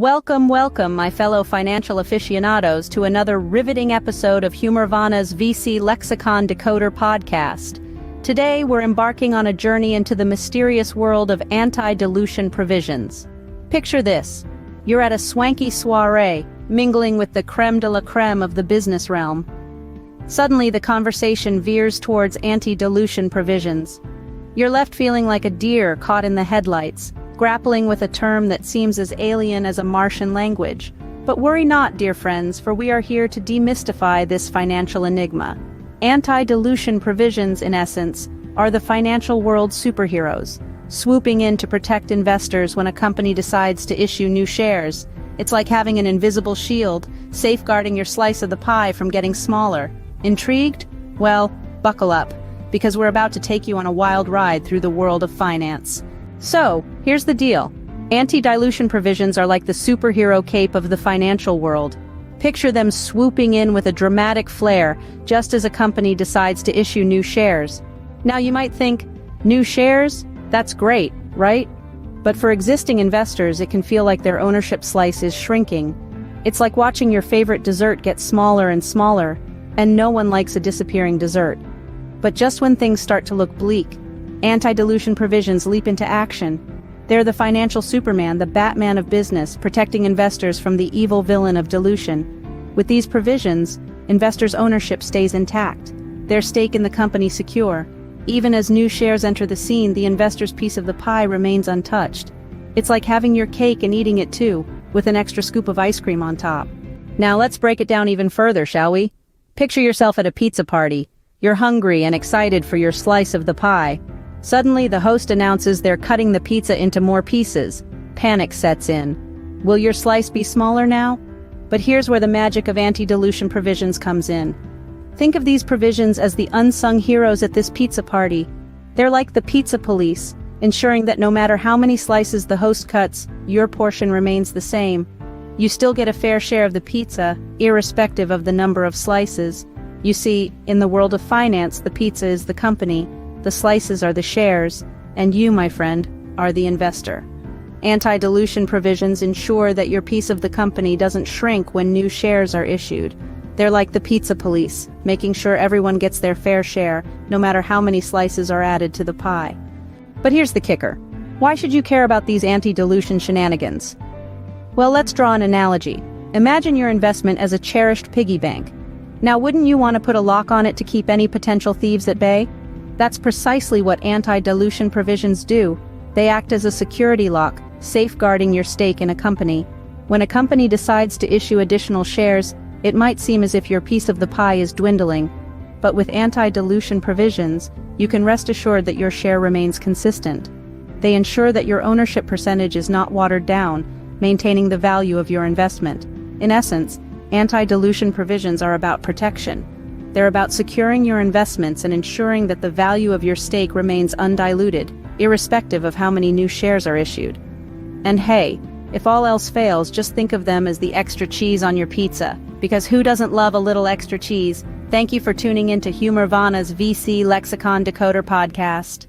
Welcome, welcome, my fellow financial aficionados, to another riveting episode of Humourvana's VC Lexicon Decoder podcast. Today, we're embarking on a journey into the mysterious world of anti-dilution provisions. Picture this. You're at a swanky soiree, mingling with the creme de la creme of the business realm. Suddenly, the conversation veers towards anti-dilution provisions. You're left feeling like a deer caught in the headlights, grappling with a term that seems as alien as a Martian language. But worry not, dear friends, for we are here to demystify this financial enigma. Anti-dilution provisions, in essence, are the financial world's superheroes, swooping in to protect investors when a company decides to issue new shares. It's like having an invisible shield, safeguarding your slice of the pie from getting smaller. Intrigued? Well, buckle up, because we're about to take you on a wild ride through the world of finance. So, here's the deal. Anti-dilution provisions are like the superhero cape of the financial world. Picture them swooping in with a dramatic flair just as a company decides to issue new shares. Now you might think, new shares? That's great, right? But for existing investors, it can feel like their ownership slice is shrinking. It's like watching your favorite dessert get smaller and smaller, and no one likes a disappearing dessert. But just when things start to look bleak, anti-dilution provisions leap into action. They're the financial Superman, the Batman of business, protecting investors from the evil villain of dilution. With these provisions, investors' ownership stays intact, their stake in the company secure. Even as new shares enter the scene, the investor's piece of the pie remains untouched. It's like having your cake and eating it too, with an extra scoop of ice cream on top. Now let's break it down even further, shall we? Picture yourself at a pizza party. You're hungry and excited for your slice of the pie. Suddenly, the host announces they're cutting the pizza into more pieces. Panic sets in. Will your slice be smaller now? But here's where the magic of anti-dilution provisions comes in. Think of these provisions as the unsung heroes at this pizza party. They're like the pizza police, ensuring that no matter how many slices the host cuts, your portion remains the same. You still get a fair share of the pizza, irrespective of the number of slices. You see, in the world of finance, the pizza is the company, the slices are the shares, and you, my friend, are the investor. Anti-dilution provisions ensure that your piece of the company doesn't shrink when new shares are issued. They're like the pizza police, making sure everyone gets their fair share, no matter how many slices are added to the pie. But here's the kicker. Why should you care about these anti-dilution shenanigans? Well, let's draw an analogy. Imagine your investment as a cherished piggy bank. Now, wouldn't you want to put a lock on it to keep any potential thieves at bay? That's precisely what anti-dilution provisions do. They act as a security lock, safeguarding your stake in a company. When a company decides to issue additional shares, it might seem as if your piece of the pie is dwindling. But with anti-dilution provisions, you can rest assured that your share remains consistent. They ensure that your ownership percentage is not watered down, maintaining the value of your investment. In essence, anti-dilution provisions are about protection. They're about securing your investments and ensuring that the value of your stake remains undiluted, irrespective of how many new shares are issued. And hey, if all else fails, just think of them as the extra cheese on your pizza, because who doesn't love a little extra cheese? Thank you for tuning in to Humourvana's VC Lexicon Decoder podcast.